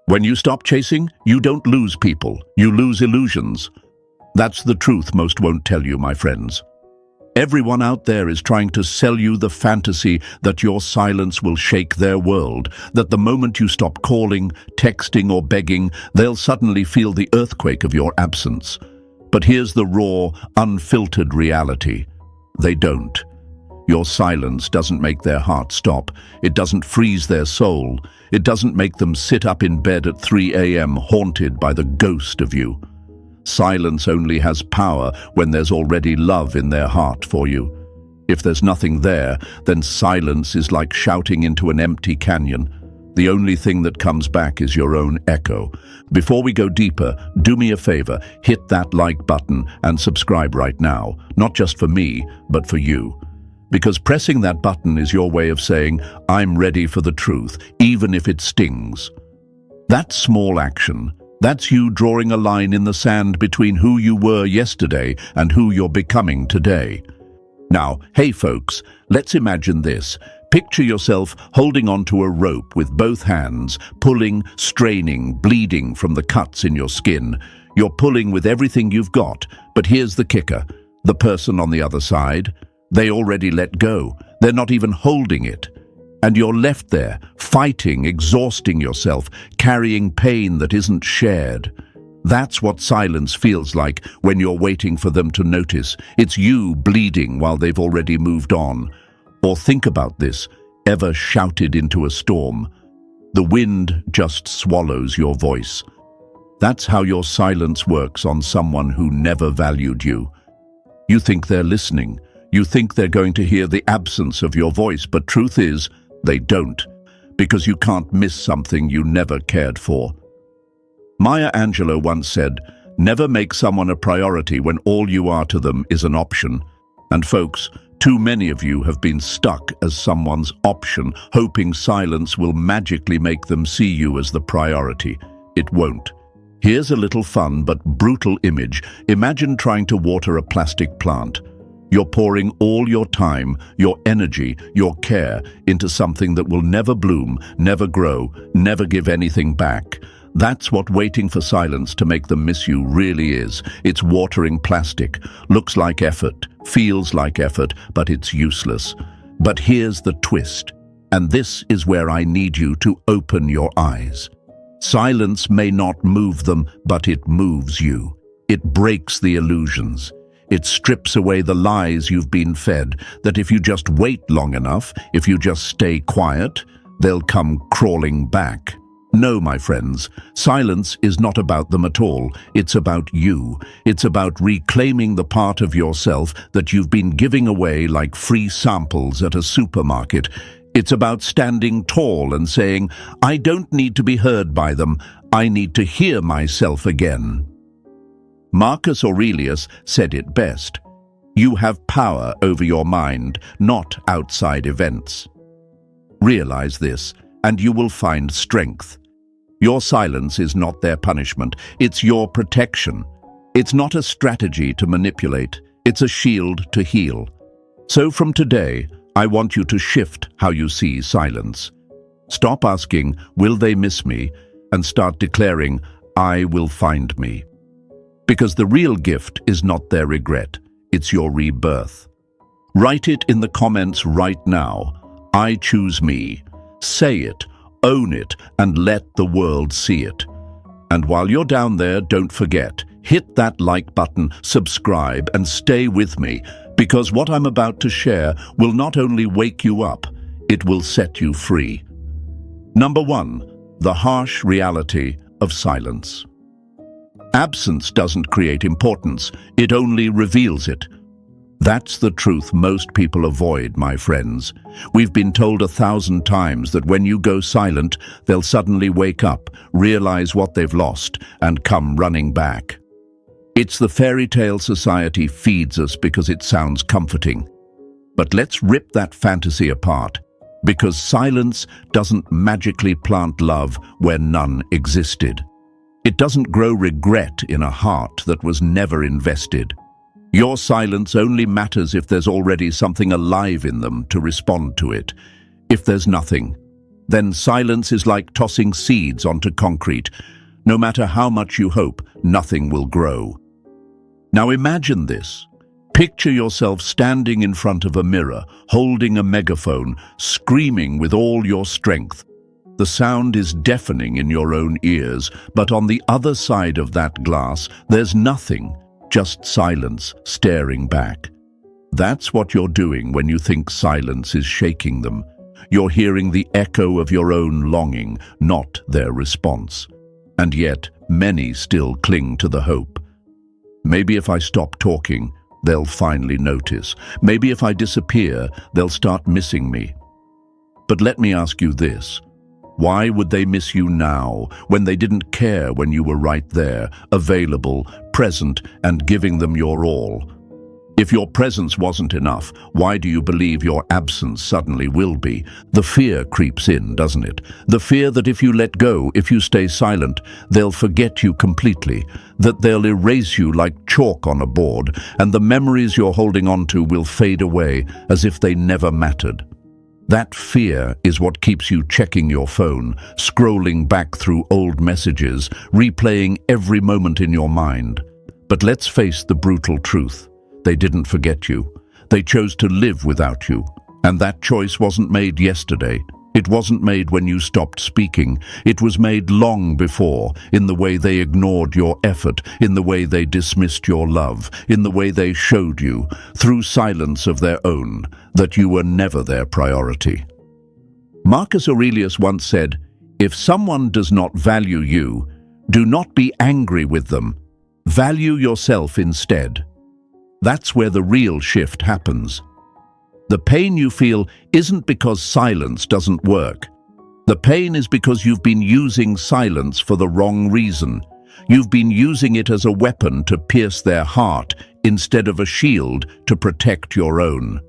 When you stop chasing, you don't lose people, you lose illusions. That's the truth most won't tell you, my friends. Everyone out there is trying to sell you the fantasy that your silence will shake their world, that the moment you stop calling, texting, or begging, they'll suddenly feel the earthquake of your absence. But here's the raw, unfiltered reality. They don't. Your silence doesn't make their heart stop. It doesn't freeze their soul. It doesn't make them sit up in bed at 3 a.m. haunted by the ghost of you. Silence only has power when there's already love in their heart for you. If there's nothing there, then silence is like shouting into an empty canyon. The only thing that comes back is your own echo. Before we go deeper, do me a favor, hit that like button and subscribe right now, not just for me, but for you. Because pressing that button is your way of saying, I'm ready for the truth, even if it stings. That small action, that's you drawing a line in the sand between who you were yesterday and who you're becoming today. Now, hey folks, let's imagine this. Picture yourself holding onto a rope with both hands, pulling, straining, bleeding from the cuts in your skin. You're pulling with everything you've got, but here's the kicker. The person on the other side, they already let go. They're not even holding it. And you're left there, fighting, exhausting yourself, carrying pain that isn't shared. That's what silence feels like when you're waiting for them to notice. It's you bleeding while they've already moved on. Or think about this, ever shouted into a storm. The wind just swallows your voice. That's how your silence works on someone who never valued you. You think they're listening. You think they're going to hear the absence of your voice, but truth is, they don't, because you can't miss something you never cared for. Maya Angelou once said, never make someone a priority when all you are to them is an option. And folks, too many of you have been stuck as someone's option, hoping silence will magically make them see you as the priority. It won't. Here's a little fun but brutal image. Imagine trying to water a plastic plant. You're pouring all your time, your energy, your care into something that will never bloom, never grow, never give anything back. That's what waiting for silence to make them miss you really is. It's watering plastic. Looks like effort, feels like effort, but it's useless. But here's the twist, and this is where I need you to open your eyes. Silence may not move them, but it moves you. It breaks the illusions. It strips away the lies you've been fed, that if you just wait long enough, if you just stay quiet, they'll come crawling back. No, my friends, silence is not about them at all. It's about you. It's about reclaiming the part of yourself that you've been giving away like free samples at a supermarket. It's about standing tall and saying, I don't need to be heard by them. I need to hear myself again. Marcus Aurelius said it best. You have power over your mind, not outside events. Realize this, and you will find strength. Your silence is not their punishment, it's your protection. It's not a strategy to manipulate, it's a shield to heal. So from today, I want you to shift how you see silence. Stop asking, will they miss me? And start declaring, I will find me. Because the real gift is not their regret, it's your rebirth. Write it in the comments right now. I choose me. Say it, own it, and let the world see it. And while you're down there, don't forget, hit that like button, subscribe, and stay with me, because what I'm about to share will not only wake you up, it will set you free. Number 1, the harsh reality of silence. Absence doesn't create importance, it only reveals it. That's the truth most people avoid, my friends. We've been told 1,000 times that when you go silent, they'll suddenly wake up, realize what they've lost, and come running back. It's the fairy tale society feeds us because it sounds comforting. But let's rip that fantasy apart, because silence doesn't magically plant love where none existed. It doesn't grow regret in a heart that was never invested. Your silence only matters if there's already something alive in them to respond to it. If there's nothing, then silence is like tossing seeds onto concrete. No matter how much you hope, nothing will grow. Now imagine this. Picture yourself standing in front of a mirror, holding a megaphone, screaming with all your strength. The sound is deafening in your own ears, but on the other side of that glass, there's nothing, just silence staring back. That's what you're doing when you think silence is shaking them. You're hearing the echo of your own longing, not their response. And yet, many still cling to the hope. Maybe if I stop talking, they'll finally notice. Maybe if I disappear, they'll start missing me. But let me ask you this. Why would they miss you now, when they didn't care when you were right there, available, present, and giving them your all? If your presence wasn't enough, why do you believe your absence suddenly will be? The fear creeps in, doesn't it? The fear that if you let go, if you stay silent, they'll forget you completely, that they'll erase you like chalk on a board, and the memories you're holding on to will fade away as if they never mattered. That fear is what keeps you checking your phone, scrolling back through old messages, replaying every moment in your mind. But let's face the brutal truth. They didn't forget you. They chose to live without you. And that choice wasn't made yesterday. It wasn't made when you stopped speaking. It was made long before, in the way they ignored your effort, in the way they dismissed your love, in the way they showed you, through silence of their own, that you were never their priority. Marcus Aurelius once said, "If someone does not value you, do not be angry with them. Value yourself instead." That's where the real shift happens. The pain you feel isn't because silence doesn't work. The pain is because you've been using silence for the wrong reason. You've been using it as a weapon to pierce their heart instead of a shield to protect your own.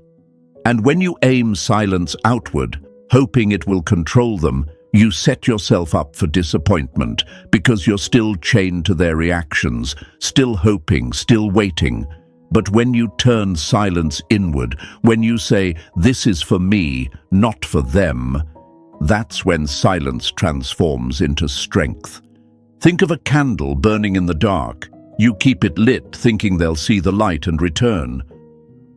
And when you aim silence outward, hoping it will control them, you set yourself up for disappointment because you're still chained to their reactions, still hoping, still waiting. But when you turn silence inward, when you say, "This is for me, not for them," that's when silence transforms into strength. Think of a candle burning in the dark. You keep it lit, thinking they'll see the light and return.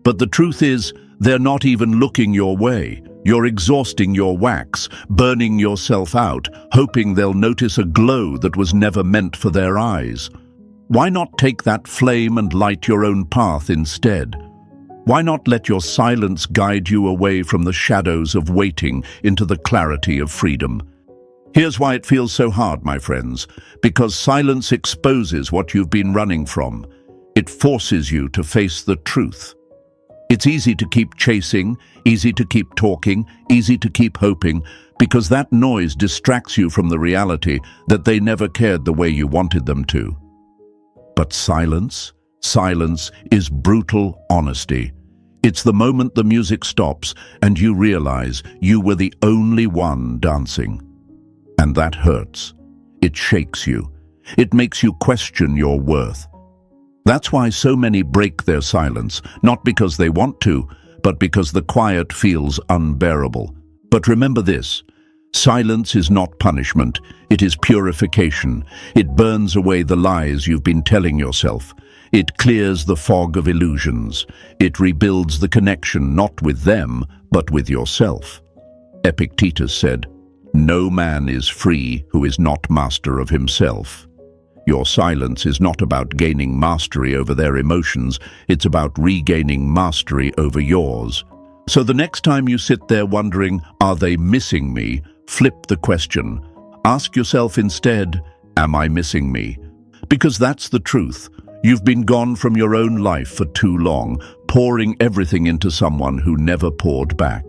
But the truth is, they're not even looking your way. You're exhausting your wax, burning yourself out, hoping they'll notice a glow that was never meant for their eyes. Why not take that flame and light your own path instead? Why not let your silence guide you away from the shadows of waiting into the clarity of freedom? Here's why it feels so hard, my friends, because silence exposes what you've been running from. It forces you to face the truth. It's easy to keep chasing, easy to keep talking, easy to keep hoping, because that noise distracts you from the reality that they never cared the way you wanted them to. But silence is brutal honesty. It's the moment the music stops and you realize you were the only one dancing. And that hurts. It shakes you. It makes you question your worth. That's why so many break their silence, not because they want to, but because the quiet feels unbearable. But remember this. Silence is not punishment, it is purification. It burns away the lies you've been telling yourself. It clears the fog of illusions. It rebuilds the connection not with them, but with yourself. Epictetus said, "No man is free who is not master of himself." Your silence is not about gaining mastery over their emotions, it's about regaining mastery over yours. So the next time you sit there wondering, "Are they missing me?" flip the question. Ask yourself instead, "Am I missing me?" Because that's the truth. You've been gone from your own life for too long, pouring everything into someone who never poured back.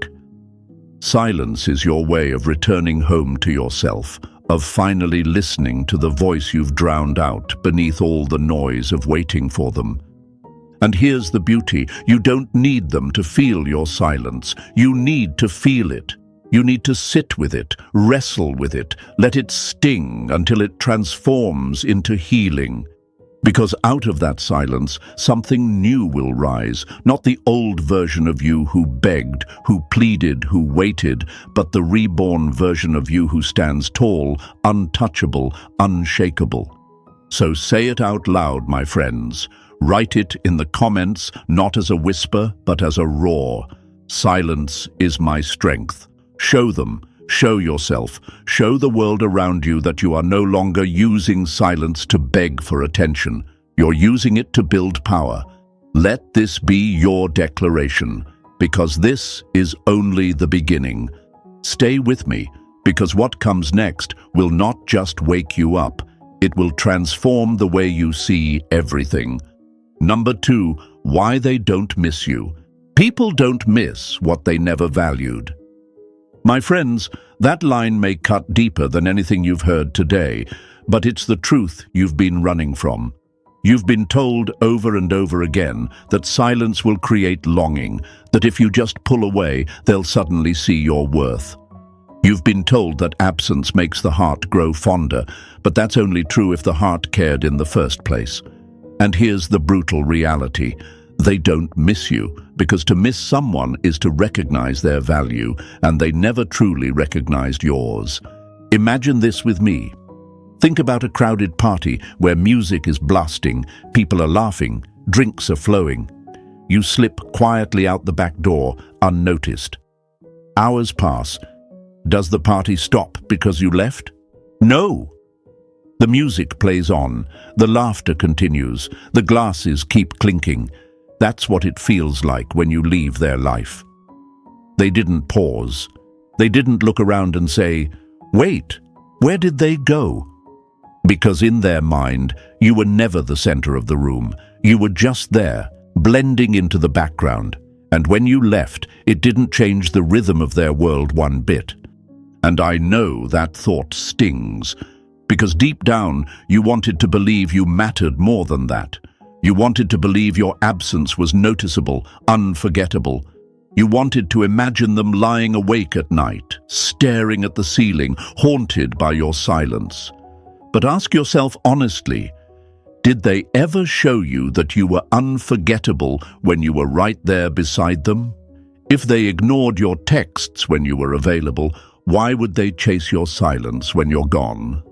Silence is your way of returning home to yourself, of finally listening to the voice you've drowned out beneath all the noise of waiting for them. And here's the beauty. You don't need them to feel your silence. You need to feel it. You need to sit with it, wrestle with it, let it sting until it transforms into healing. Because out of that silence, something new will rise, not the old version of you who begged, who pleaded, who waited, but the reborn version of you who stands tall, untouchable, unshakable. So say it out loud, my friends. Write it in the comments, not as a whisper, but as a roar. Silence is my strength. Show them. Show yourself. Show the world around you that you are no longer using silence to beg for attention. You're using it to build power. Let this be your declaration, because this is only the beginning. Stay with me, because what comes next will not just wake you up. It will transform the way you see everything. Number 2, why they don't miss you. People don't miss what they never valued. My friends, that line may cut deeper than anything you've heard today, but it's the truth you've been running from. You've been told over and over again that silence will create longing, that if you just pull away, they'll suddenly see your worth. You've been told that absence makes the heart grow fonder, but that's only true if the heart cared in the first place. And here's the brutal reality. They don't miss you, because to miss someone is to recognize their value, and they never truly recognized yours. Imagine this with me. Think about a crowded party where music is blasting, people are laughing, drinks are flowing. You slip quietly out the back door, unnoticed. Hours pass. Does the party stop because you left? No! The music plays on, the laughter continues, the glasses keep clinking. That's what it feels like when you leave their life. They didn't pause. They didn't look around and say, "Wait, where did they go?" Because in their mind, you were never the center of the room. You were just there, blending into the background. And when you left, it didn't change the rhythm of their world one bit. And I know that thought stings, because deep down, you wanted to believe you mattered more than that. You wanted to believe your absence was noticeable, unforgettable. You wanted to imagine them lying awake at night, staring at the ceiling, haunted by your silence. But ask yourself honestly, did they ever show you that you were unforgettable when you were right there beside them? If they ignored your texts when you were available, why would they chase your silence when you're gone?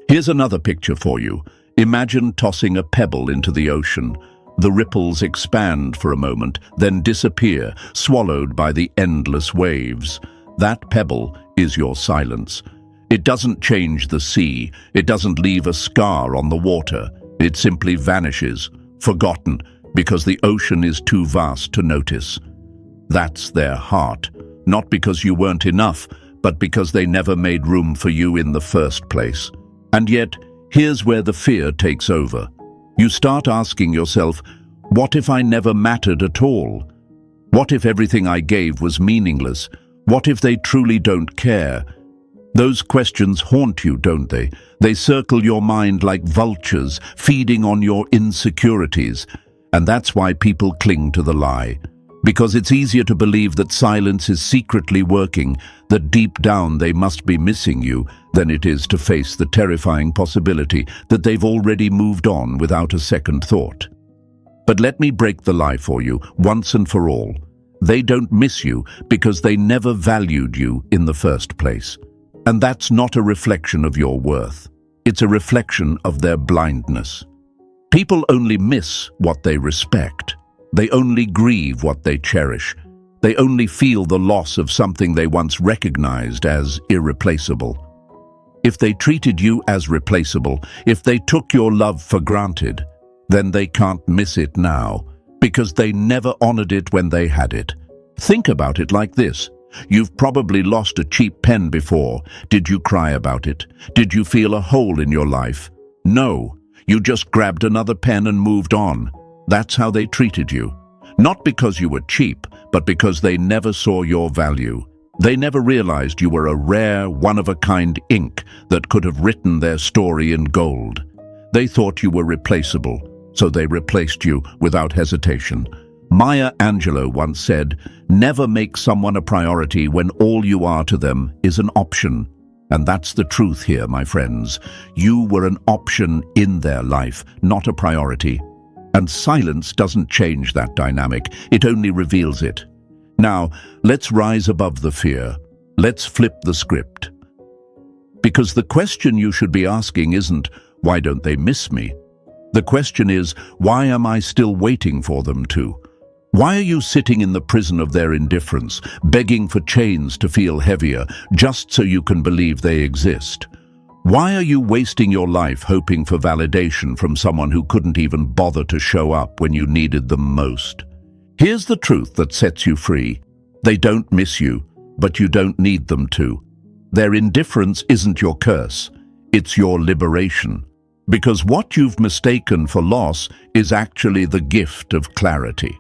Here's another picture for you. Imagine tossing a pebble into the ocean. The ripples expand for a moment, then disappear, swallowed by the endless waves. That pebble is your silence. It doesn't change the sea. It doesn't leave a scar on the water. It simply vanishes, forgotten, because the ocean is too vast to notice. That's their heart, not because you weren't enough, but because they never made room for you in the first place. And yet, here's where the fear takes over. You start asking yourself, what if I never mattered at all? What if everything I gave was meaningless? What if they truly don't care? Those questions haunt you, don't they? They circle your mind like vultures, feeding on your insecurities. And that's why people cling to the lie. Because it's easier to believe that silence is secretly working, that deep down they must be missing you, than it is to face the terrifying possibility that they've already moved on without a second thought. But let me break the lie for you, once and for all. They don't miss you because they never valued you in the first place. And that's not a reflection of your worth. It's a reflection of their blindness. People only miss what they respect. They only grieve what they cherish. They only feel the loss of something they once recognized as irreplaceable. If they treated you as replaceable, if they took your love for granted, then they can't miss it now, because they never honored it when they had it. Think about it like this. You've probably lost a cheap pen before. Did you cry about it? Did you feel a hole in your life? No, you just grabbed another pen and moved on. That's how they treated you. Not because you were cheap, but because they never saw your value. They never realized you were a rare, one-of-a-kind ink that could have written their story in gold. They thought you were replaceable, so they replaced you without hesitation. Maya Angelou once said, "Never make someone a priority when all you are to them is an option." And that's the truth here, my friends. You were an option in their life, not a priority. And silence doesn't change that dynamic, it only reveals it. Now, let's rise above the fear. Let's flip the script. Because the question you should be asking isn't, why don't they miss me? The question is, why am I still waiting for them to? Why are you sitting in the prison of their indifference, begging for chains to feel heavier, just so you can believe they exist? Why are you wasting your life hoping for validation from someone who couldn't even bother to show up when you needed them most? Here's the truth that sets you free. They don't miss you, but you don't need them to. Their indifference isn't your curse, it's your liberation. Because what you've mistaken for loss is actually the gift of clarity.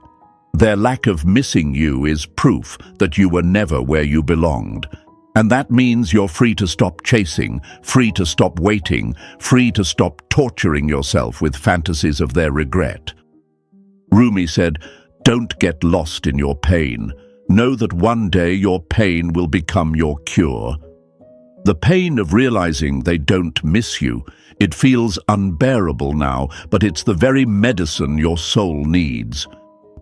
Their lack of missing you is proof that you were never where you belonged. And that means you're free to stop chasing, free to stop waiting, free to stop torturing yourself with fantasies of their regret. Rumi said, "Don't get lost in your pain. Know that one day your pain will become your cure." The pain of realizing they don't miss you, it feels unbearable now, but it's the very medicine your soul needs.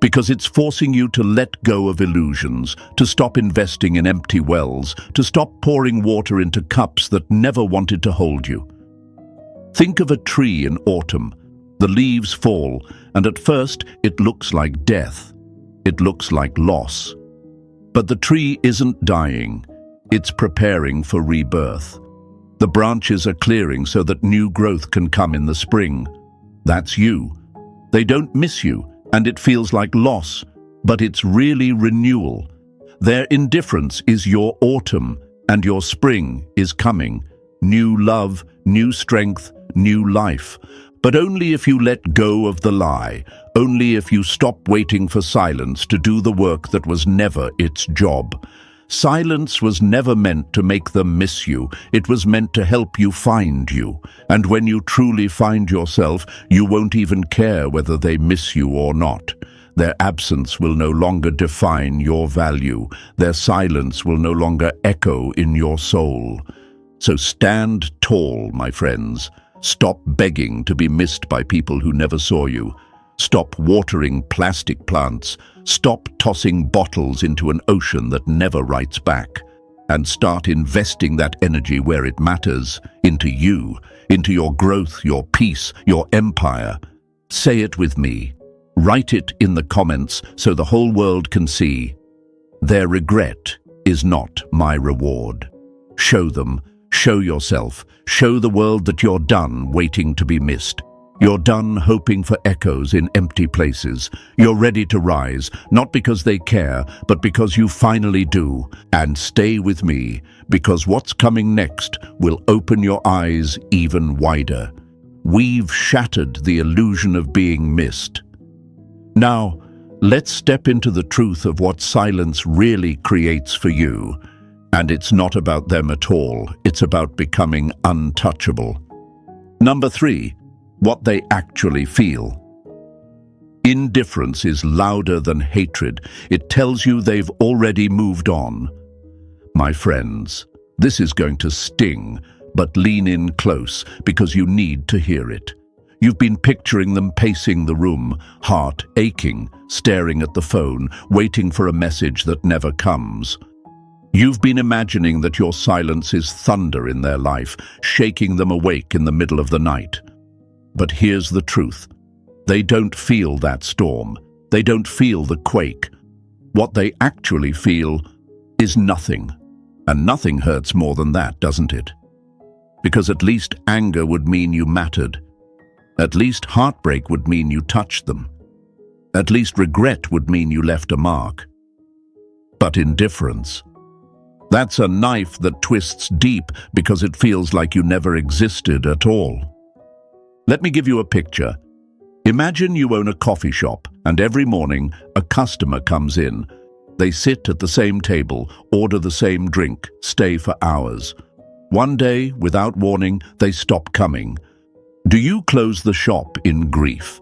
Because it's forcing you to let go of illusions, to stop investing in empty wells, to stop pouring water into cups that never wanted to hold you. Think of a tree in autumn. The leaves fall, and at first it looks like death. It looks like loss. But the tree isn't dying. It's preparing for rebirth. The branches are clearing so that new growth can come in the spring. That's you. They don't miss you, and it feels like loss, but it's really renewal. Their indifference is your autumn, and your spring is coming. New love, new strength, new life. But only if you let go of the lie, only if you stop waiting for silence to do the work that was never its job. Silence was never meant to make them miss you. It was meant to help you find you. And when you truly find yourself, you won't even care whether they miss you or not. Their absence will no longer define your value. Their silence will no longer echo in your soul. So stand tall, my friends. Stop begging to be missed by people who never saw you. Stop watering plastic plants. Stop tossing bottles into an ocean that never writes back. And start investing that energy where it matters, into you, into your growth, your peace, your empire. Say it with me. Write it in the comments so the whole world can see. Their regret is not my reward. Show them, show yourself, show the world that you're done waiting to be missed. You're done hoping for echoes in empty places. You're ready to rise, not because they care, but because you finally do. And stay with me, because what's coming next will open your eyes even wider. We've shattered the illusion of being missed. Now, let's step into the truth of what silence really creates for you. And it's not about them at all. It's about becoming untouchable. Number 3. What they actually feel. Indifference is louder than hatred. It tells you they've already moved on. My friends, this is going to sting, but lean in close because you need to hear it. You've been picturing them pacing the room, heart aching, staring at the phone, waiting for a message that never comes. You've been imagining that your silence is thunder in their life, shaking them awake in the middle of the night. But here's the truth. They don't feel that storm. They don't feel the quake. What they actually feel is nothing. And nothing hurts more than that, doesn't it? Because at least anger would mean you mattered. At least heartbreak would mean you touched them. At least regret would mean you left a mark. But indifference, that's a knife that twists deep because it feels like you never existed at all. Let me give you a picture. Imagine you own a coffee shop and every morning a customer comes in. They sit at the same table, order the same drink, stay for hours. One day, without warning, they stop coming. Do you close the shop in grief?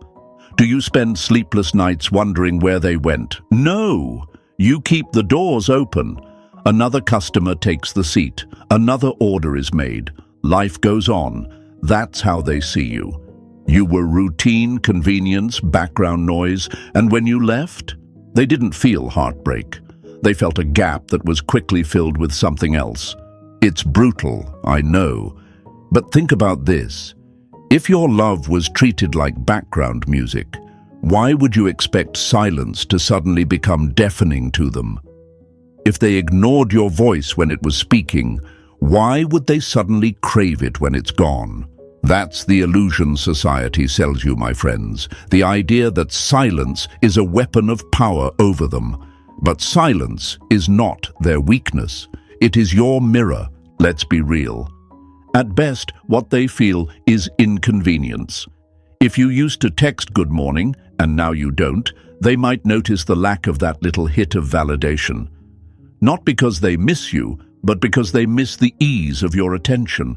Do you spend sleepless nights wondering where they went? No! You keep the doors open. Another customer takes the seat. Another order is made. Life goes on. That's how they see you. You were routine, convenience, background noise, and when you left, they didn't feel heartbreak. They felt a gap that was quickly filled with something else. It's brutal, I know, but think about this. If your love was treated like background music, why would you expect silence to suddenly become deafening to them? If they ignored your voice when it was speaking, why would they suddenly crave it when it's gone? That's the illusion society sells you, my friends. The idea that silence is a weapon of power over them. But silence is not their weakness. It is your mirror, let's be real. At best, what they feel is inconvenience. If you used to text good morning, and now you don't, they might notice the lack of that little hit of validation. Not because they miss you, but because they miss the ease of your attention.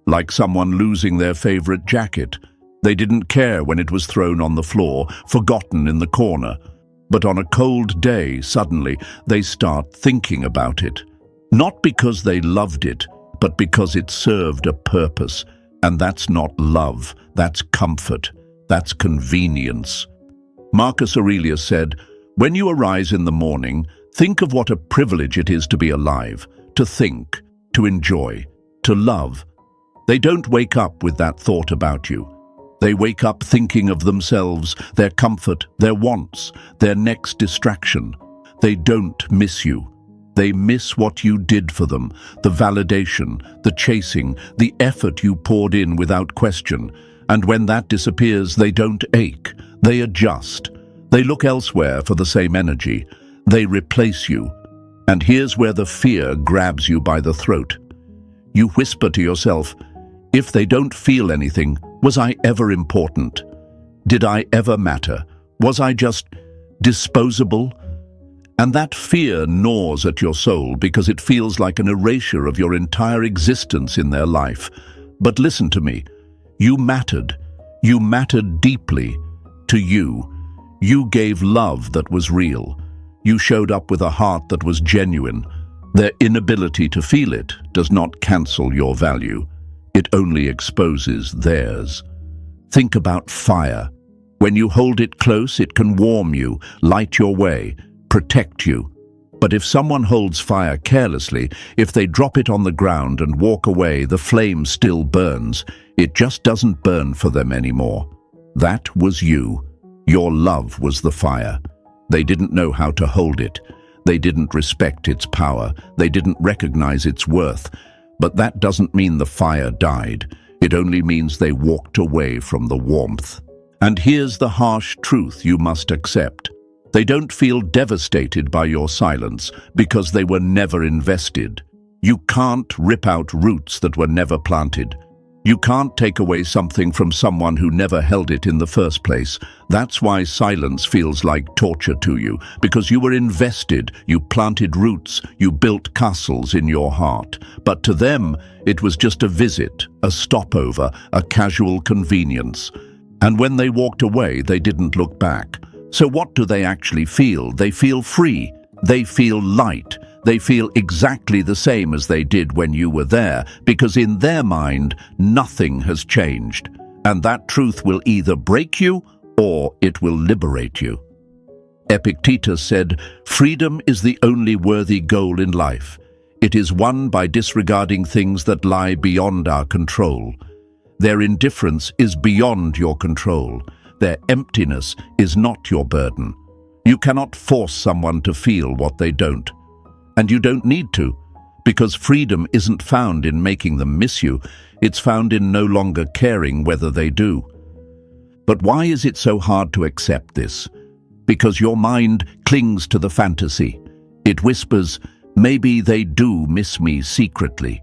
Like someone losing their favorite jacket. They didn't care when it was thrown on the floor, forgotten in the corner. But on a cold day, suddenly, they start thinking about it. Not because they loved it, but because it served a purpose. And that's not love, that's comfort, that's convenience. Marcus Aurelius said, "When you arise in the morning, think of what a privilege it is to be alive, to think, to enjoy, to love." They don't wake up with that thought about you. They wake up thinking of themselves, their comfort, their wants, their next distraction. They don't miss you. They miss what you did for them, the validation, the chasing, the effort you poured in without question. And when that disappears, they don't ache. They adjust. They look elsewhere for the same energy. They replace you. And here's where the fear grabs you by the throat. You whisper to yourself, if they don't feel anything, was I ever important? Did I ever matter? Was I just disposable? And that fear gnaws at your soul because it feels like an erasure of your entire existence in their life. But listen to me. You mattered. You mattered deeply to you. You gave love that was real. You showed up with a heart that was genuine. Their inability to feel it does not cancel your value. It only exposes theirs. Think about fire. When you hold it close, it can warm you, light your way, protect you. But if someone holds fire carelessly, if they drop it on the ground and walk away, the flame still burns. It just doesn't burn for them anymore. That was you. Your love was the fire. They didn't know how to hold it. They didn't respect its power. They didn't recognize its worth. But that doesn't mean the fire died. It only means they walked away from the warmth. And here's the harsh truth you must accept. They don't feel devastated by your silence because they were never invested. You can't rip out roots that were never planted. You can't take away something from someone who never held it in the first place. That's why silence feels like torture to you, because you were invested, you planted roots, you built castles in your heart. But to them, it was just a visit, a stopover, a casual convenience. And when they walked away, they didn't look back. So what do they actually feel? They feel free. They feel light. They feel exactly the same as they did when you were there, because in their mind, nothing has changed. And that truth will either break you or it will liberate you. Epictetus said, "Freedom is the only worthy goal in life. It is won by disregarding things that lie beyond our control. Their indifference is beyond your control. Their emptiness is not your burden. You cannot force someone to feel what they don't. And you don't need to, because freedom isn't found in making them miss you. It's found in no longer caring whether they do." But why is it so hard to accept this? Because your mind clings to the fantasy. It whispers, maybe they do miss me secretly.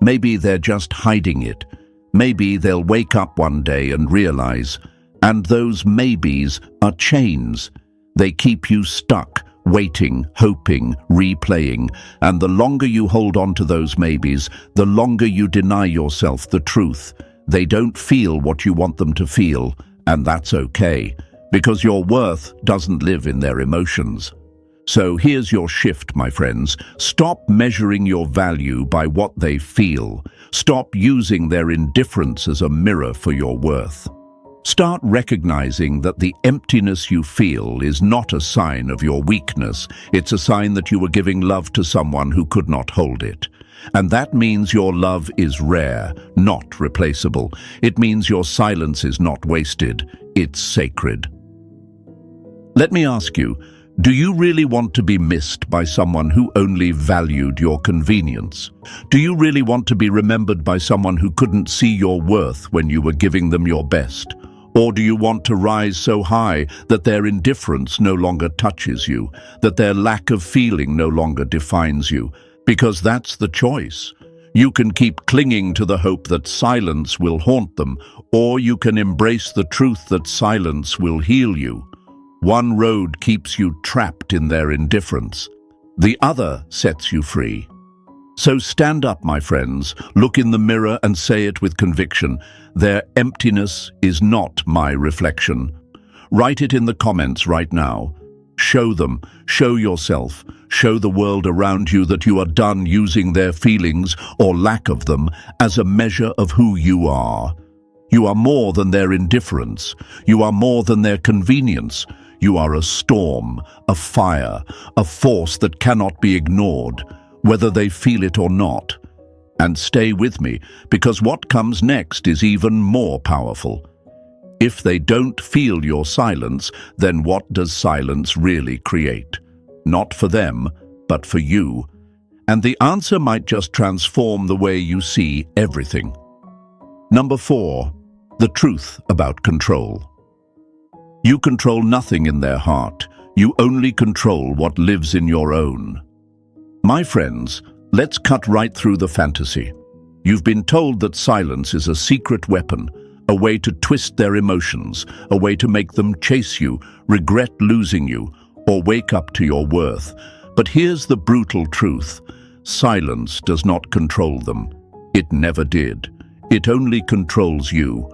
Maybe they're just hiding it. Maybe they'll wake up one day and realize. And those maybes are chains. They keep you stuck, waiting, hoping, replaying, and the longer you hold on to those maybes, the longer you deny yourself the truth. They don't feel what you want them to feel, and that's okay, because your worth doesn't live in their emotions. So here's your shift, my friends. Stop measuring your value by what they feel. Stop using their indifference as a mirror for your worth. Start recognizing that the emptiness you feel is not a sign of your weakness. It's a sign that you were giving love to someone who could not hold it. And that means your love is rare, not replaceable. It means your silence is not wasted. It's sacred. Let me ask you, do you really want to be missed by someone who only valued your convenience? Do you really want to be remembered by someone who couldn't see your worth when you were giving them your best? Or do you want to rise so high that their indifference no longer touches you, that their lack of feeling no longer defines you? Because that's the choice. You can keep clinging to the hope that silence will haunt them, or you can embrace the truth that silence will heal you. One road keeps you trapped in their indifference. The other sets you free. So stand up, my friends, look in the mirror and say it with conviction. Their emptiness is not my reflection. Write it in the comments right now. Show them, show yourself, show the world around you that you are done using their feelings or lack of them as a measure of who you are. You are more than their indifference. You are more than their convenience. You are a storm, a fire, a force that cannot be ignored, whether they feel it or not. And stay with me, because what comes next is even more powerful. If they don't feel your silence, then what does silence really create? Not for them, but for you. And the answer might just transform the way you see everything. Number 4, the truth about control. You control nothing in their heart. You only control what lives in your own. My friends, let's cut right through the fantasy. You've been told that silence is a secret weapon, a way to twist their emotions, a way to make them chase you, regret losing you, or wake up to your worth. But here's the brutal truth. Silence does not control them. It never did. It only controls you.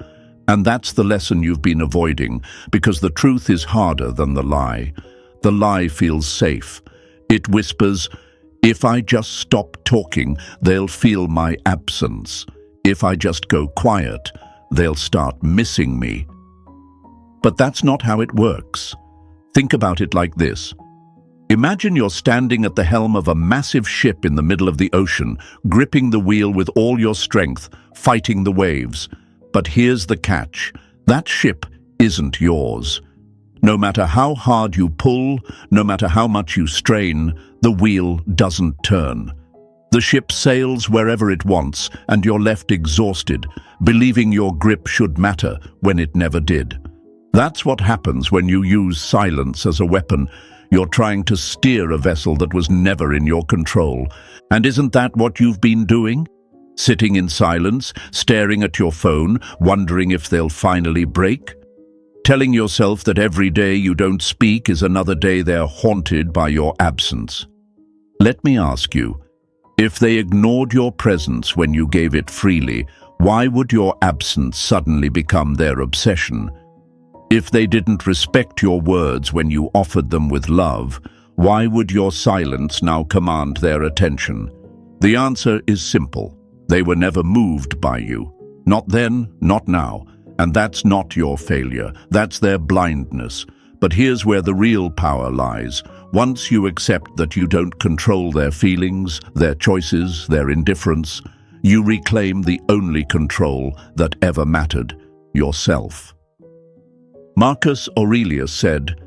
And that's the lesson you've been avoiding, because the truth is harder than the lie. The lie feels safe. It whispers, if I just stop talking, they'll feel my absence. If I just go quiet, they'll start missing me. But that's not how it works. Think about it like this. Imagine you're standing at the helm of a massive ship in the middle of the ocean, gripping the wheel with all your strength, fighting the waves. But here's the catch. That ship isn't yours. No matter how hard you pull, no matter how much you strain, the wheel doesn't turn. The ship sails wherever it wants, and you're left exhausted, believing your grip should matter when it never did. That's what happens when you use silence as a weapon. You're trying to steer a vessel that was never in your control. And isn't that what you've been doing? Sitting in silence, staring at your phone, wondering if they'll finally break? Telling yourself that every day you don't speak is another day they're haunted by your absence. Let me ask you, if they ignored your presence when you gave it freely, why would your absence suddenly become their obsession? If they didn't respect your words when you offered them with love, why would your silence now command their attention? The answer is simple. They were never moved by you. Not then, not now. And that's not your failure. That's their blindness. But here's where the real power lies. Once you accept that you don't control their feelings, their choices, their indifference, you reclaim the only control that ever mattered, yourself. Marcus Aurelius said,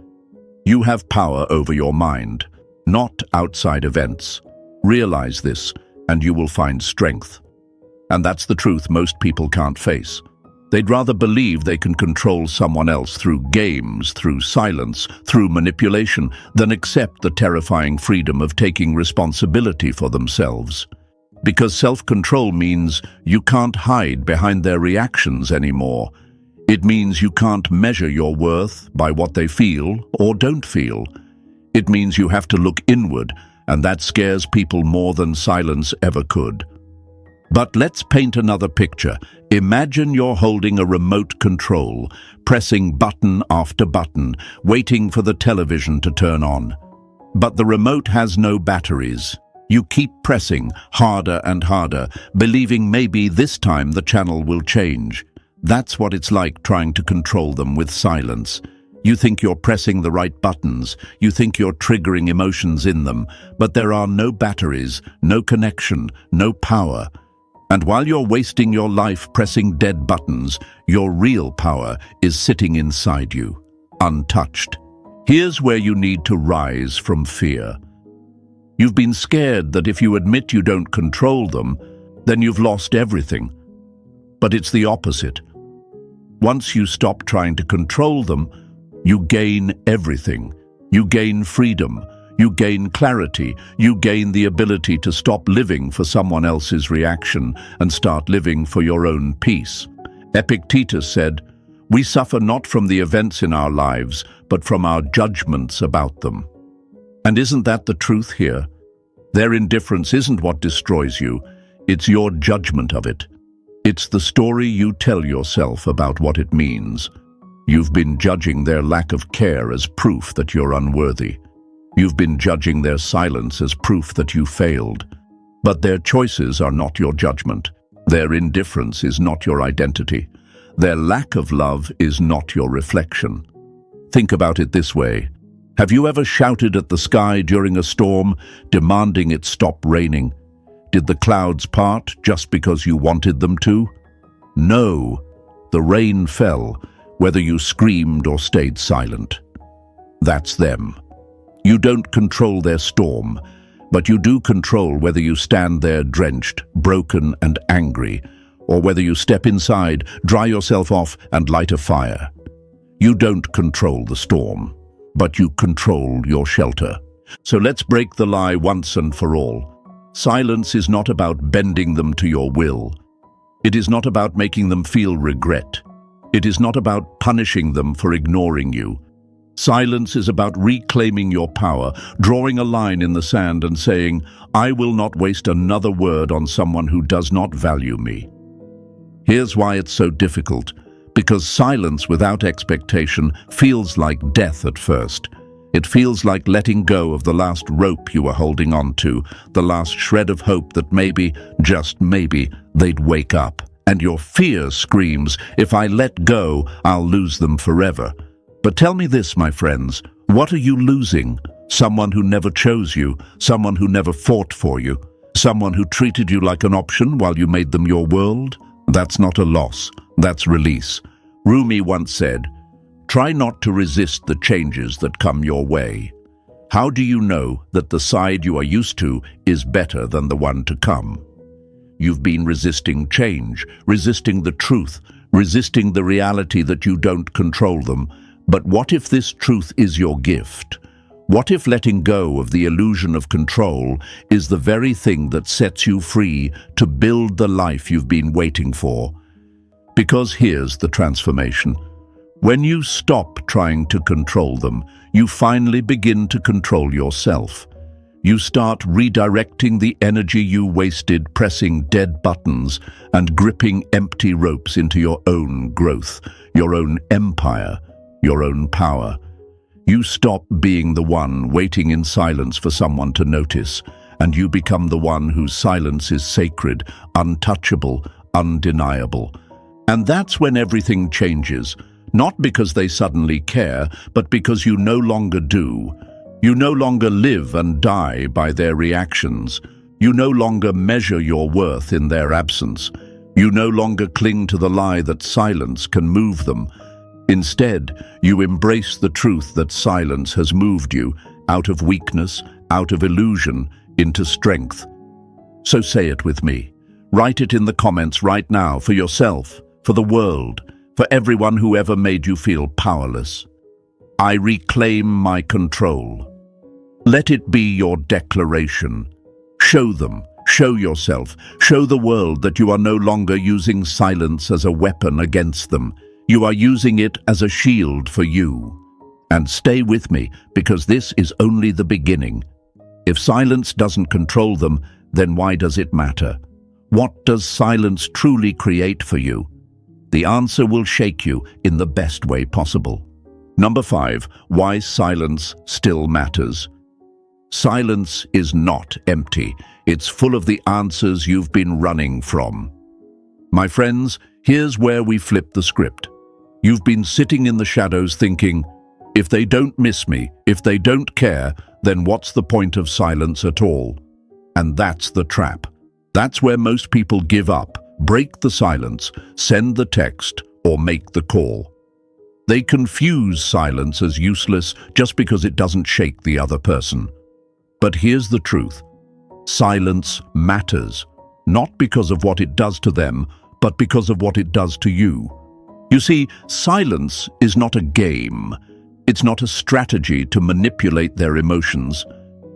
"You have power over your mind, not outside events. Realize this, and you will find strength." And that's the truth most people can't face. They'd rather believe they can control someone else through games, through silence, through manipulation, than accept the terrifying freedom of taking responsibility for themselves. Because self-control means you can't hide behind their reactions anymore. It means you can't measure your worth by what they feel or don't feel. It means you have to look inward, and that scares people more than silence ever could. But let's paint another picture. Imagine you're holding a remote control, pressing button after button, waiting for the television to turn on. But the remote has no batteries. You keep pressing harder and harder, believing maybe this time the channel will change. That's what it's like trying to control them with silence. You think you're pressing the right buttons, you think you're triggering emotions in them, but there are no batteries, no connection, no power. And while you're wasting your life pressing dead buttons, your real power is sitting inside you, untouched. Here's where you need to rise from fear. You've been scared that if you admit you don't control them, then you've lost everything. But it's the opposite. Once you stop trying to control them, you gain everything. You gain freedom. You gain clarity. You gain the ability to stop living for someone else's reaction and start living for your own peace. Epictetus said, "We suffer not from the events in our lives, but from our judgments about them." And isn't that the truth here? Their indifference isn't what destroys you, it's your judgment of it. It's the story you tell yourself about what it means. You've been judging their lack of care as proof that you're unworthy. You've been judging their silence as proof that you failed. But their choices are not your judgment. Their indifference is not your identity. Their lack of love is not your reflection. Think about it this way. Have you ever shouted at the sky during a storm, demanding it stop raining? Did the clouds part just because you wanted them to? No, the rain fell, whether you screamed or stayed silent. That's them. You don't control their storm, but you do control whether you stand there drenched, broken and angry, or whether you step inside, dry yourself off and light a fire. You don't control the storm, but you control your shelter. So let's break the lie once and for all. Silence is not about bending them to your will. It is not about making them feel regret. It is not about punishing them for ignoring you. Silence is about reclaiming your power, drawing a line in the sand and saying, "I will not waste another word on someone who does not value me." Here's why it's so difficult. Because silence without expectation feels like death at first. It feels like letting go of the last rope you were holding on to, the last shred of hope that maybe, just maybe, they'd wake up. And your fear screams, "If I let go, I'll lose them forever." But tell me this, my friends, what are you losing? Someone who never chose you, someone who never fought for you, someone who treated you like an option while you made them your world? That's not a loss, that's release. Rumi once said, "Try not to resist the changes that come your way." How do you know that the side you are used to is better than the one to come? You've been resisting change, resisting the truth, resisting the reality that you don't control them. But what if this truth is your gift? What if letting go of the illusion of control is the very thing that sets you free to build the life you've been waiting for? Because here's the transformation. When you stop trying to control them, you finally begin to control yourself. You start redirecting the energy you wasted pressing dead buttons and gripping empty ropes into your own growth, your own empire, your own power. You stop being the one waiting in silence for someone to notice, and you become the one whose silence is sacred, untouchable, undeniable. And that's when everything changes, not because they suddenly care, but because you no longer do. You no longer live and die by their reactions. You no longer measure your worth in their absence. You no longer cling to the lie that silence can move them. Instead, you embrace the truth that silence has moved you out of weakness, out of illusion, into strength. So say it with me. Write it in the comments right now for yourself, for the world, for everyone who ever made you feel powerless. I reclaim my control. Let it be your declaration. Show them, show yourself, show the world that you are no longer using silence as a weapon against them. You are using it as a shield for you. And stay with me, because this is only the beginning. If silence doesn't control them, then why does it matter? What does silence truly create for you? The answer will shake you in the best way possible. Number 5, why silence still matters. Silence is not empty. It's full of the answers you've been running from. My friends, here's where we flip the script. You've been sitting in the shadows thinking, if they don't miss me, if they don't care, then what's the point of silence at all? And that's the trap. That's where most people give up, break the silence, send the text, or make the call. They confuse silence as useless just because it doesn't shake the other person. But here's the truth. Silence matters, not because of what it does to them, but because of what it does to you. You see, silence is not a game. It's not a strategy to manipulate their emotions.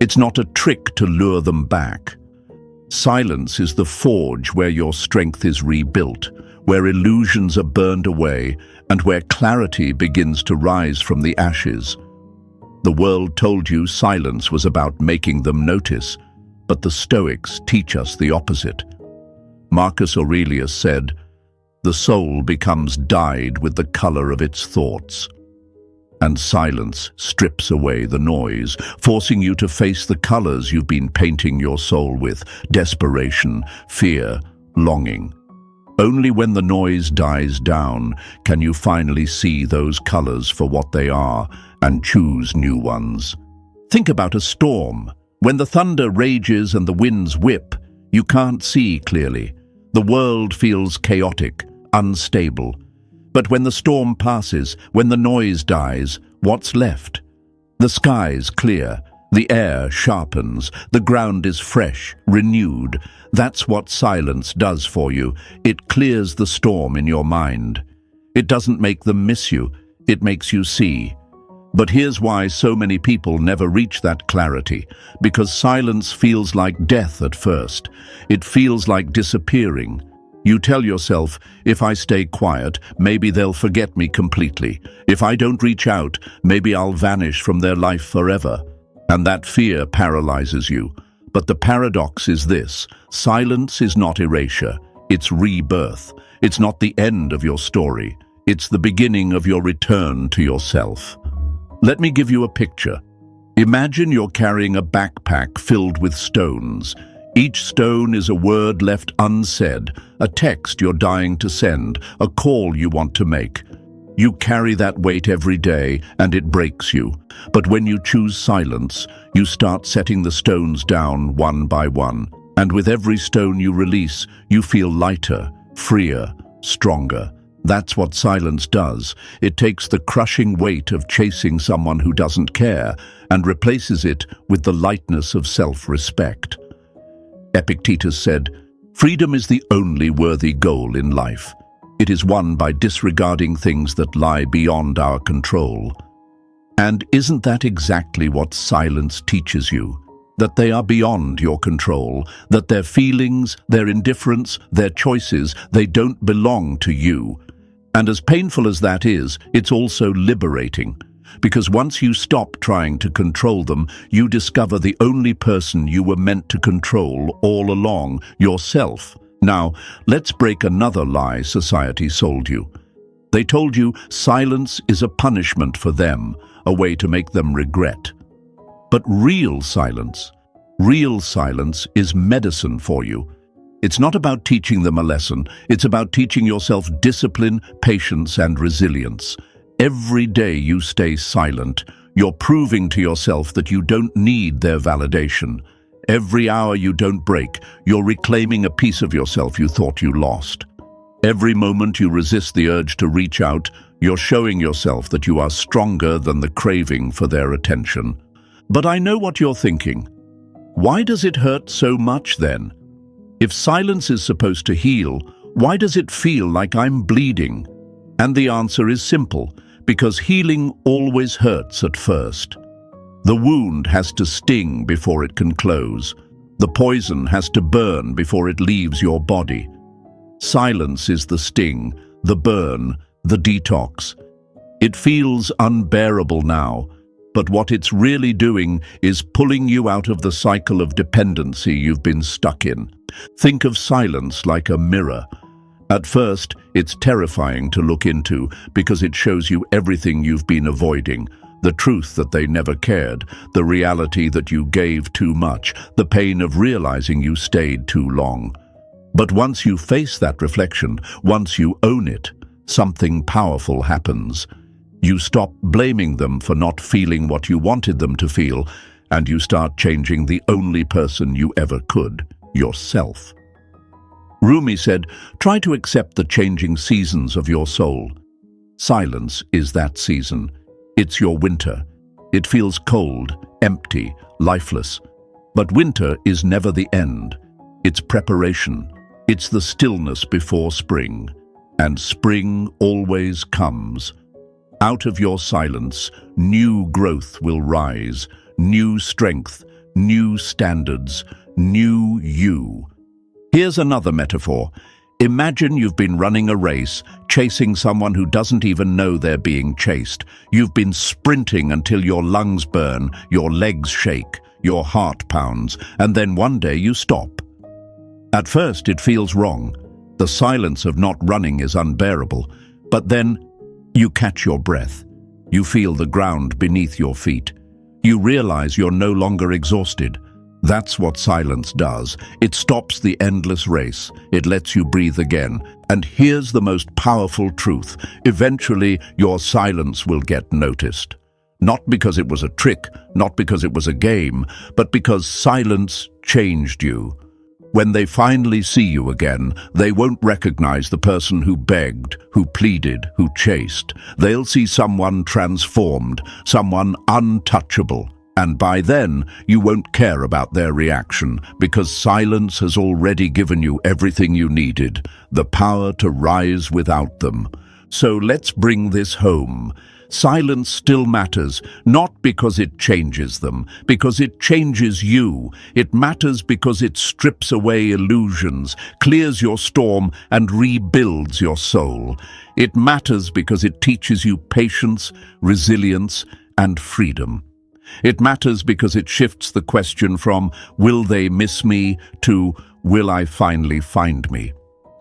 It's not a trick to lure them back. Silence is the forge where your strength is rebuilt, where illusions are burned away, and where clarity begins to rise from the ashes. The world told you silence was about making them notice, but the Stoics teach us the opposite. Marcus Aurelius said, "The soul becomes dyed with the color of its thoughts." And silence strips away the noise, forcing you to face the colors you've been painting your soul with: desperation, fear, longing. Only when the noise dies down can you finally see those colors for what they are and choose new ones. Think about a storm. When the thunder rages and the winds whip, you can't see clearly. The world feels chaotic, unstable. But when the storm passes, when the noise dies, what's left? The sky's clear, the air sharpens, the ground is fresh, renewed. That's what silence does for you. It clears the storm in your mind. It doesn't make them miss you, it makes you see. But here's why so many people never reach that clarity. Because silence feels like death at first. It feels like disappearing. You tell yourself, if I stay quiet, maybe they'll forget me completely. If I don't reach out, maybe I'll vanish from their life forever. And that fear paralyzes you. But the paradox is this: silence is not erasure, it's rebirth. It's not the end of your story. It's the beginning of your return to yourself. Let me give you a picture. Imagine you're carrying a backpack filled with stones. Each stone is a word left unsaid, a text you're dying to send, a call you want to make. You carry that weight every day, and it breaks you. But when you choose silence, you start setting the stones down one by one. And with every stone you release, you feel lighter, freer, stronger. That's what silence does. It takes the crushing weight of chasing someone who doesn't care and replaces it with the lightness of self-respect. Epictetus said, "Freedom is the only worthy goal in life. It is won by disregarding things that lie beyond our control." And isn't that exactly what silence teaches you? That they are beyond your control, that their feelings, their indifference, their choices, they don't belong to you. And as painful as that is, it's also liberating. Because once you stop trying to control them, you discover the only person you were meant to control all along, yourself. Now, let's break another lie society sold you. They told you silence is a punishment for them, a way to make them regret. But real silence is medicine for you. It's not about teaching them a lesson, it's about teaching yourself discipline, patience, and resilience. Every day you stay silent, you're proving to yourself that you don't need their validation. Every hour you don't break, you're reclaiming a piece of yourself you thought you lost. Every moment you resist the urge to reach out, you're showing yourself that you are stronger than the craving for their attention. But I know what you're thinking. Why does it hurt so much then? If silence is supposed to heal, why does it feel like I'm bleeding? And the answer is simple. Because healing always hurts at first. The wound has to sting before it can close. The poison has to burn before it leaves your body. Silence is the sting, the burn, the detox. It feels unbearable now, but what it's really doing is pulling you out of the cycle of dependency you've been stuck in. Think of silence like a mirror. At first, it's terrifying to look into because it shows you everything you've been avoiding. The truth that they never cared, the reality that you gave too much, the pain of realizing you stayed too long. But once you face that reflection, once you own it, something powerful happens. You stop blaming them for not feeling what you wanted them to feel, and you start changing the only person you ever could, yourself. Rumi said, "Try to accept the changing seasons of your soul." Silence is that season. It's your winter. It feels cold, empty, lifeless. But winter is never the end. It's preparation. It's the stillness before spring. And spring always comes. Out of your silence, new growth will rise, new strength, new standards, new you. Here's another metaphor. Imagine you've been running a race, chasing someone who doesn't even know they're being chased. You've been sprinting until your lungs burn, your legs shake, your heart pounds, and then one day you stop. At first it feels wrong. The silence of not running is unbearable. But then you catch your breath. You feel the ground beneath your feet. You realize you're no longer exhausted. That's what silence does. It stops the endless race. It lets you breathe again. And here's the most powerful truth. Eventually, your silence will get noticed. Not because it was a trick, not because it was a game, but because silence changed you. When they finally see you again, they won't recognize the person who begged, who pleaded, who chased. They'll see someone transformed, someone untouchable. And by then, you won't care about their reaction, because silence has already given you everything you needed, the power to rise without them. So let's bring this home. Silence still matters, not because it changes them, because it changes you. It matters because it strips away illusions, clears your storm, and rebuilds your soul. It matters because it teaches you patience, resilience, and freedom. It matters because it shifts the question from, will they miss me, to, will I finally find me?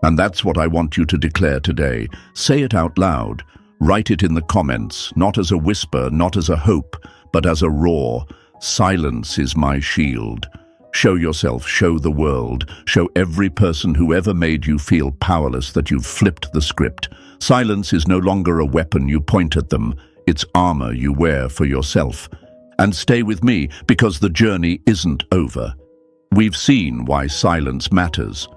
And that's what I want you to declare today. Say it out loud. Write it in the comments, not as a whisper, not as a hope, but as a roar. Silence is my shield. Show yourself, show the world, show every person who ever made you feel powerless that you've flipped the script. Silence is no longer a weapon you point at them. It's armor you wear for yourself. And stay with me, because the journey isn't over. We've seen why silence matters.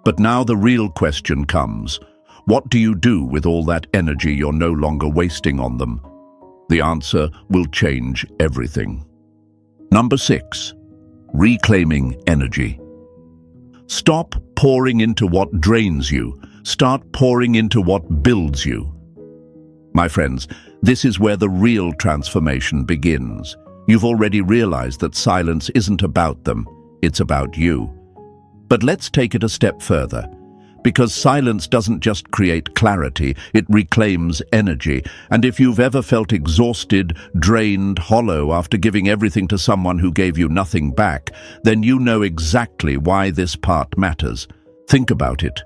But now the real question comes. What do you do with all that energy you're no longer wasting on them? The answer will change everything. Number 6, reclaiming energy. Stop pouring into what drains you. Start pouring into what builds you. My friends, this is where the real transformation begins. You've already realized that silence isn't about them, it's about you. But let's take it a step further. Because silence doesn't just create clarity, it reclaims energy. And if you've ever felt exhausted, drained, hollow after giving everything to someone who gave you nothing back, then you know exactly why this part matters. Think about it.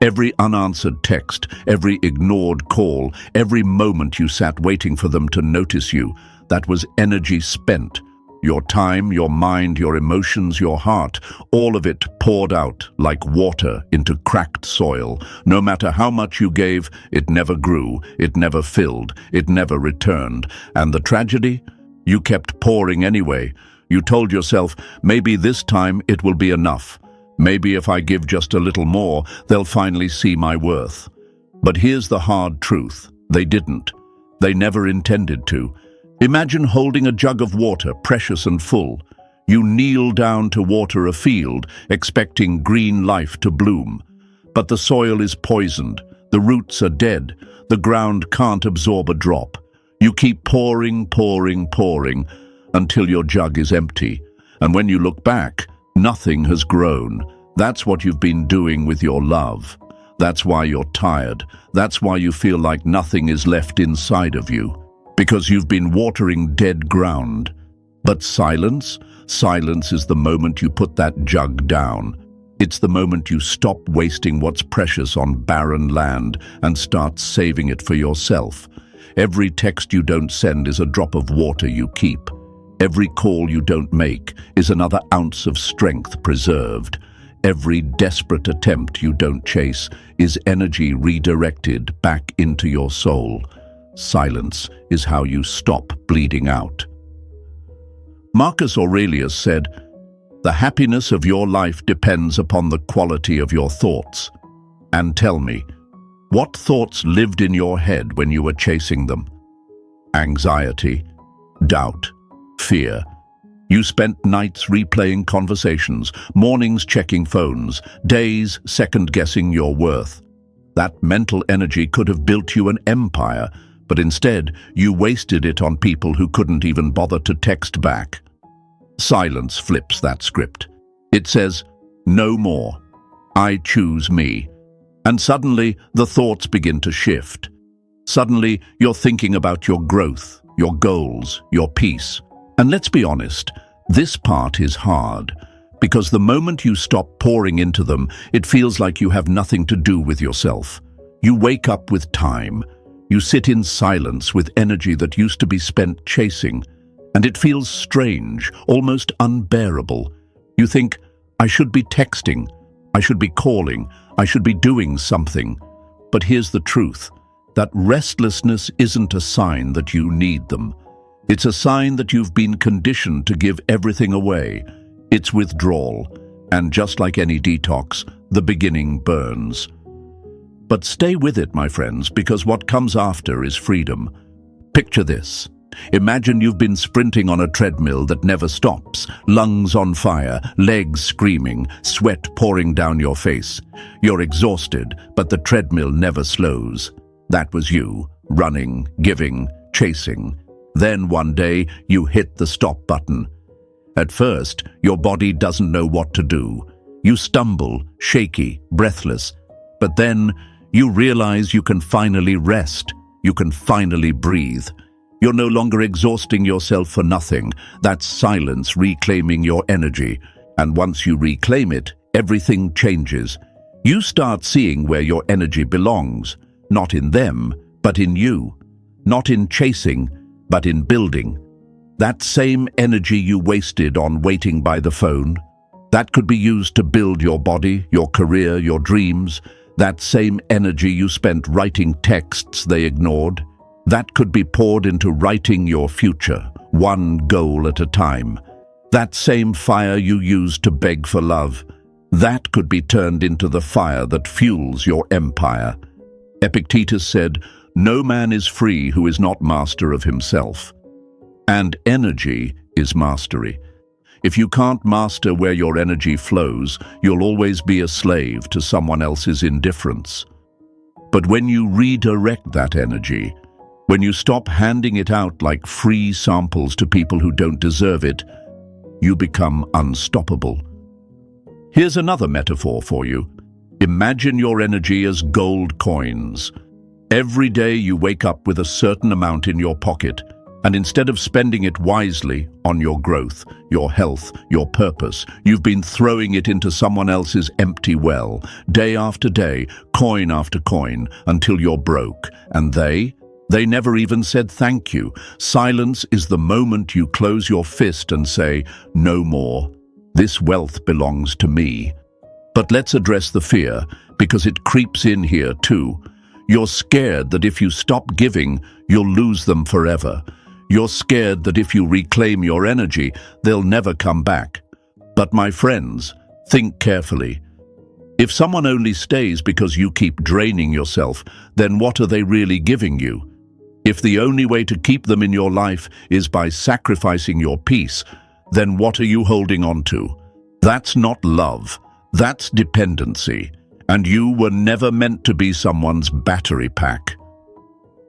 Every unanswered text, every ignored call, every moment you sat waiting for them to notice you, that was energy spent. Your time, your mind, your emotions, your heart, all of it poured out like water into cracked soil. No matter how much you gave, it never grew, it never filled, it never returned. And the tragedy? You kept pouring anyway. You told yourself, maybe this time it will be enough. Maybe if I give just a little more, they'll finally see my worth. But here's the hard truth. They didn't. They never intended to. Imagine holding a jug of water, precious and full. You kneel down to water a field, expecting green life to bloom. But the soil is poisoned, the roots are dead, the ground can't absorb a drop. You keep pouring, pouring, pouring, until your jug is empty. And when you look back, nothing has grown. That's what you've been doing with your love. That's why you're tired. That's why you feel like nothing is left inside of you. Because you've been watering dead ground. But silence? Silence is the moment you put that jug down. It's the moment you stop wasting what's precious on barren land and start saving it for yourself. Every text you don't send is a drop of water you keep. Every call you don't make is another ounce of strength preserved. Every desperate attempt you don't chase is energy redirected back into your soul. Silence is how you stop bleeding out. Marcus Aurelius said, "The happiness of your life depends upon the quality of your thoughts." And tell me, what thoughts lived in your head when you were chasing them? Anxiety, doubt, fear. You spent nights replaying conversations, mornings checking phones, days second-guessing your worth. That mental energy could have built you an empire, but instead you wasted it on people who couldn't even bother to text back. Silence flips that script. It says, "No more. I choose me." And suddenly the thoughts begin to shift. Suddenly you're thinking about your growth, your goals, your peace. And let's be honest, this part is hard, because the moment you stop pouring into them, it feels like you have nothing to do with yourself. You wake up with time. You sit in silence with energy that used to be spent chasing, and it feels strange, almost unbearable. You think, I should be texting, I should be calling, I should be doing something. But here's the truth, that restlessness isn't a sign that you need them. It's a sign that you've been conditioned to give everything away. It's withdrawal, and just like any detox, the beginning burns. But stay with it, my friends, because what comes after is freedom. Picture this. Imagine you've been sprinting on a treadmill that never stops, lungs on fire, legs screaming, sweat pouring down your face. You're exhausted, but the treadmill never slows. That was you, running, giving, chasing. Then one day, you hit the stop button. At first, your body doesn't know what to do. You stumble, shaky, breathless. But then, you realize you can finally rest. You can finally breathe. You're no longer exhausting yourself for nothing. That's silence reclaiming your energy. And once you reclaim it, everything changes. You start seeing where your energy belongs. Not in them, but in you. Not in chasing, but in building. That same energy you wasted on waiting by the phone, that could be used to build your body, your career, your dreams. That same energy you spent writing texts they ignored, that could be poured into writing your future, one goal at a time. That same fire you used to beg for love, that could be turned into the fire that fuels your empire. Epictetus said, "No man is free who is not master of himself." And energy is mastery. If you can't master where your energy flows, you'll always be a slave to someone else's indifference. But when you redirect that energy, when you stop handing it out like free samples to people who don't deserve it, you become unstoppable. Here's another metaphor for you. Imagine your energy as gold coins. Every day you wake up with a certain amount in your pocket, and instead of spending it wisely on your growth, your health, your purpose, you've been throwing it into someone else's empty well, day after day, coin after coin, until you're broke. And they never even said thank you. Silence is the moment you close your fist and say, "No more. This wealth belongs to me." But let's address the fear, because it creeps in here too. You're scared that if you stop giving, you'll lose them forever. You're scared that if you reclaim your energy, they'll never come back. But my friends, think carefully. If someone only stays because you keep draining yourself, then what are they really giving you? If the only way to keep them in your life is by sacrificing your peace, then what are you holding on to? That's not love. That's dependency. And you were never meant to be someone's battery pack.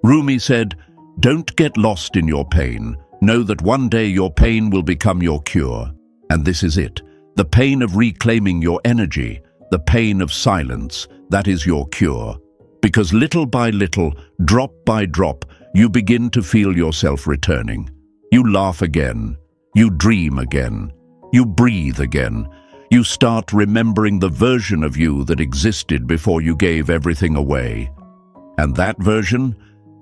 Rumi said, "Don't get lost in your pain. Know that one day your pain will become your cure." And this is it. The pain of reclaiming your energy, the pain of silence, that is your cure. Because little by little, drop by drop, you begin to feel yourself returning. You laugh again. You dream again. You breathe again. You start remembering the version of you that existed before you gave everything away. And that version?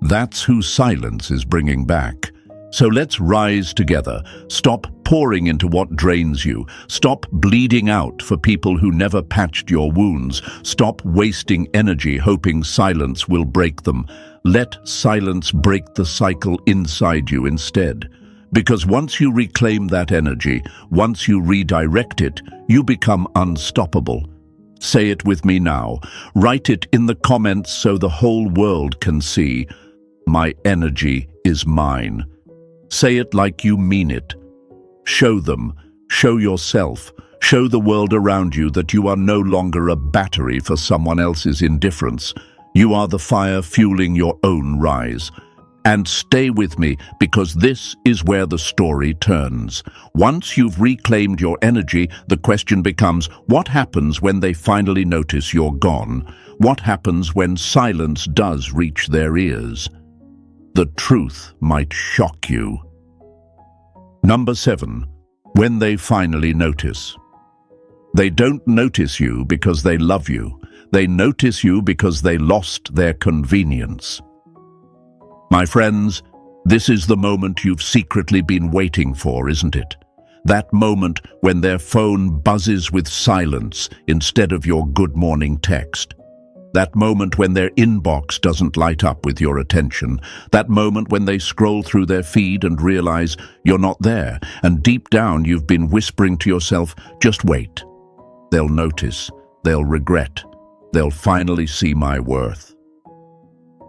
That's who silence is bringing back. So let's rise together. Stop pouring into what drains you. Stop bleeding out for people who never patched your wounds. Stop wasting energy hoping silence will break them. Let silence break the cycle inside you instead. Because once you reclaim that energy, once you redirect it, you become unstoppable. Say it with me now. Write it in the comments so the whole world can see. My energy is mine. Say it like you mean it. Show them, show yourself, show the world around you that you are no longer a battery for someone else's indifference. You are the fire fueling your own rise. And stay with me, because this is where the story turns. Once you've reclaimed your energy, the question becomes, what happens when they finally notice you're gone? What happens when silence does reach their ears? The truth might shock you. Number 7. When they finally notice. They don't notice you because they love you. They notice you because they lost their convenience. My friends, this is the moment you've secretly been waiting for, isn't it? That moment when their phone buzzes with silence instead of your good morning text. That moment when their inbox doesn't light up with your attention. That moment when they scroll through their feed and realize you're not there, and deep down you've been whispering to yourself, just wait. They'll notice, they'll regret, they'll finally see my worth.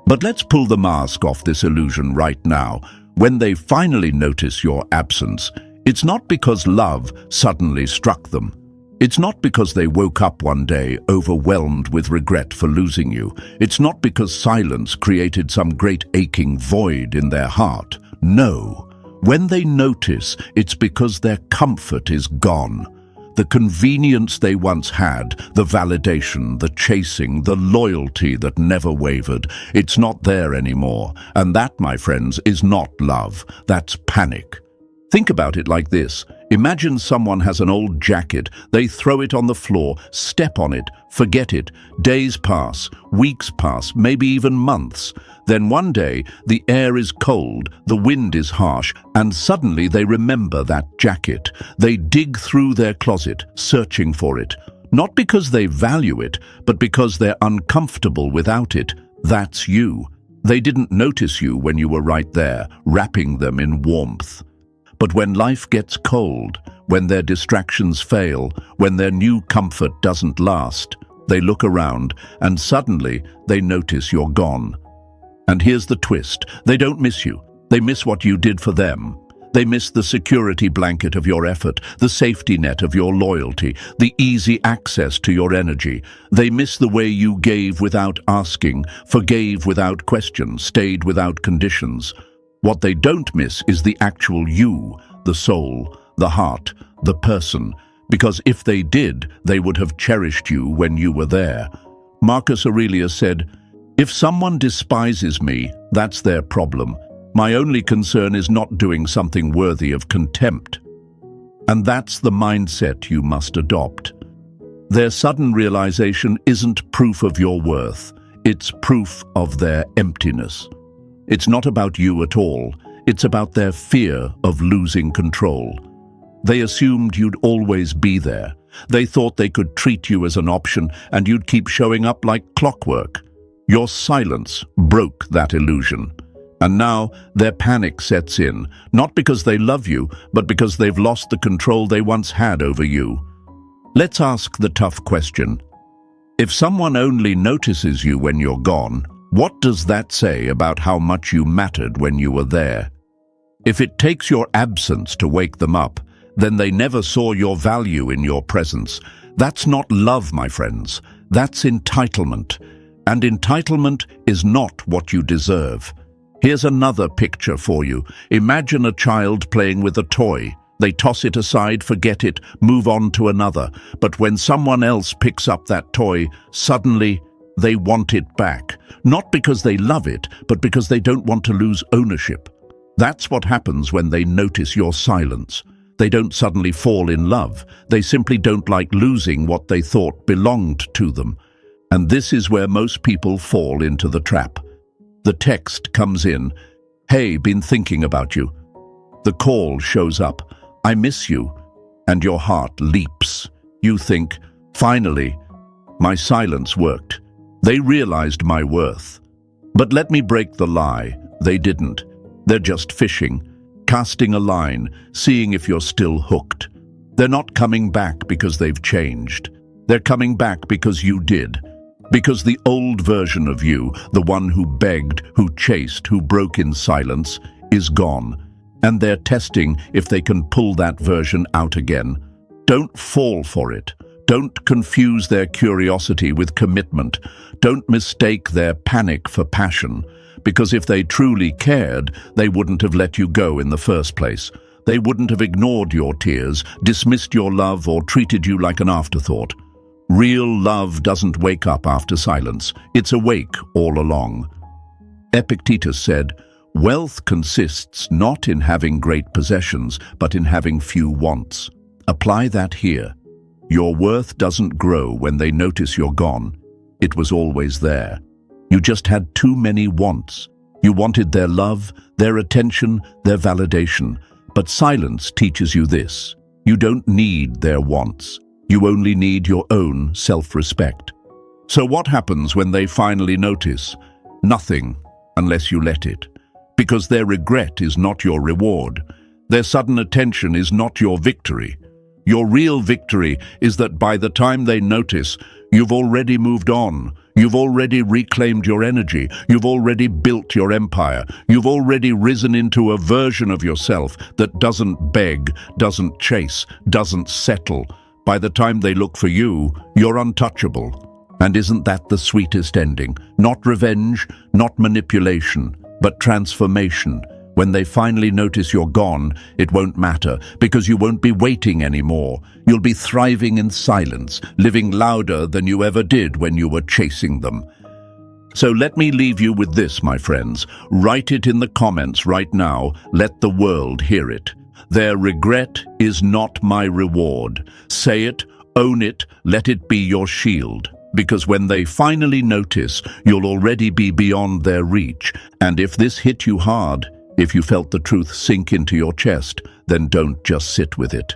But let's pull the mask off this illusion right now. When they finally notice your absence, it's not because love suddenly struck them. It's not because they woke up one day overwhelmed with regret for losing you. It's not because silence created some great aching void in their heart. No. When they notice, it's because their comfort is gone. The convenience they once had, the validation, the chasing, the loyalty that never wavered, it's not there anymore. And that, my friends, is not love. That's panic. Think about it like this. Imagine someone has an old jacket. They throw it on the floor, step on it, forget it. Days pass, weeks pass, maybe even months. Then one day, the air is cold, the wind is harsh, and suddenly they remember that jacket. They dig through their closet, searching for it. Not because they value it, but because they're uncomfortable without it. That's you. They didn't notice you when you were right there, wrapping them in warmth. But when life gets cold, when their distractions fail, when their new comfort doesn't last, they look around and suddenly they notice you're gone. And here's the twist. They don't miss you. They miss what you did for them. They miss the security blanket of your effort, the safety net of your loyalty, the easy access to your energy. They miss the way you gave without asking, forgave without question, stayed without conditions. What they don't miss is the actual you, the soul, the heart, the person, because if they did, they would have cherished you when you were there. Marcus Aurelius said, "If someone despises me, that's their problem. My only concern is not doing something worthy of contempt." And that's the mindset you must adopt. Their sudden realization isn't proof of your worth, it's proof of their emptiness. It's not about you at all. It's about their fear of losing control. They assumed you'd always be there. They thought they could treat you as an option and you'd keep showing up like clockwork. Your silence broke that illusion. And now their panic sets in, not because they love you, but because they've lost the control they once had over you. Let's ask the tough question. If someone only notices you when you're gone, what does that say about how much you mattered when you were there? If it takes your absence to wake them up, then they never saw your value in your presence. That's not love, my friends. That's entitlement. And entitlement is not what you deserve. Here's another picture for you. Imagine a child playing with a toy. They toss it aside, forget it, move on to another. But when someone else picks up that toy, suddenly they want it back. Not because they love it, but because they don't want to lose ownership. That's what happens when they notice your silence. They don't suddenly fall in love. They simply don't like losing what they thought belonged to them. And this is where most people fall into the trap. The text comes in, "Hey, been thinking about you." The call shows up, "I miss you," and your heart leaps. You think, "Finally, my silence worked. They realized my worth." But let me break the lie. They didn't. They're just fishing, casting a line, seeing if you're still hooked. They're not coming back because they've changed. They're coming back because you did. Because the old version of you, the one who begged, who chased, who broke in silence, is gone. And they're testing if they can pull that version out again. Don't fall for it. Don't confuse their curiosity with commitment. Don't mistake their panic for passion. Because if they truly cared, they wouldn't have let you go in the first place. They wouldn't have ignored your tears, dismissed your love, or treated you like an afterthought. Real love doesn't wake up after silence. It's awake all along. Epictetus said, "Wealth consists not in having great possessions, but in having few wants." Apply that here. Your worth doesn't grow when they notice you're gone. It was always there. You just had too many wants. You wanted their love, their attention, their validation. But silence teaches you this. You don't need their wants. You only need your own self-respect. So what happens when they finally notice? Nothing, unless you let it. Because their regret is not your reward. Their sudden attention is not your victory. Your real victory is that by the time they notice, you've already moved on. You've already reclaimed your energy. You've already built your empire. You've already risen into a version of yourself that doesn't beg, doesn't chase, doesn't settle. By the time they look for you, you're untouchable. And isn't that the sweetest ending? Not revenge, not manipulation, but transformation. When they finally notice you're gone, it won't matter, because you won't be waiting anymore. You'll be thriving in silence, living louder than you ever did when you were chasing them. So let me leave you with this, my friends. Write it in the comments right now. Let the world hear it. Their regret is not my reward. Say it, own it, let it be your shield. Because when they finally notice, you'll already be beyond their reach. And if this hit you hard, if you felt the truth sink into your chest, then don't just sit with it.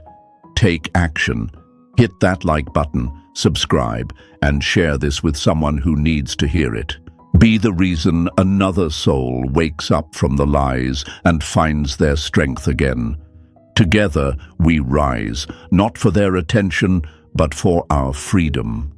Take action. Hit that like button, subscribe, and share this with someone who needs to hear it. Be the reason another soul wakes up from the lies and finds their strength again. Together we rise, not for their attention, but for our freedom.